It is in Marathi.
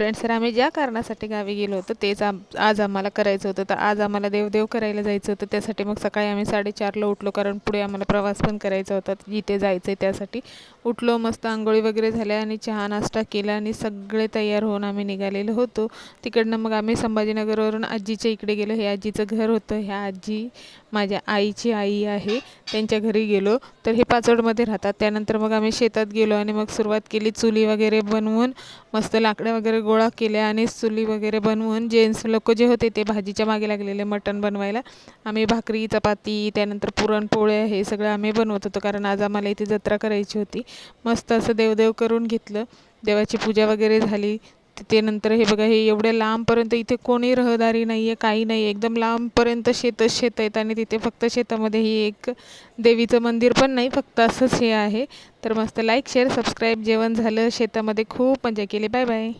फ्रेंड्स, तर आम्ही ज्या कारणासाठी गावी गेलो होतो तेच आज आम्हाला करायचं होतं. तर आज आम्हाला देवदेव करायला जायचं होतं. त्यासाठी मग सकाळी आम्ही 4:30ला उठलो, कारण पुढे आम्हाला प्रवास पण करायचा होता जिथे जायचं आहे त्यासाठी. उठलो, मस्त आंघोळी वगैरे झाल्या आणि चहा नाश्ता केला आणि सगळे तयार होऊन आम्ही निघालेलो होतो. तिकडनं मग आम्ही संभाजीनगरवरून आजीच्या इकडे गेलो. हे आजीचं घर होतं. ह्या आजी माझ्या आईची आई आहे, त्यांच्या घरी गेलो. तर हे पाचोडमध्ये राहतात. त्यानंतर मग आम्ही शेतात गेलो आणि मग सुरुवात केली चुली वगैरे बनवून. मस्त लाकडं वगैरे गोळा केल्या आणि चुली वगैरे बनवून जेंट्स लोक जे होते ते भाजीच्या मागे लागलेले मटण बनवायला. आम्ही भाकरी, चपाती, त्यानंतर पुरणपोळ्या हे सगळं आम्ही बनवत होतो, कारण आज आम्हाला इथे जत्रा करायची होती. मस्त असं देवदेव करून घेतलं. देवाची पूजा वगैरे झाली. ते नंतर हे बघा, हे एवढ्या लांबपर्यंत इथे कोणी रहदारी नाही आहे, काही नाही. एकदम लांबपर्यंत शेत आहेत आणि तिथे फक्त शेतामध्ये ही एक देवीचं मंदिर पण नाही, फक्त असंच हे आहे. तर मस्त लाईक, शेअर, सबस्क्राईब. जेवण झालं, शेतामध्ये खूप मजा केली. Bye bye.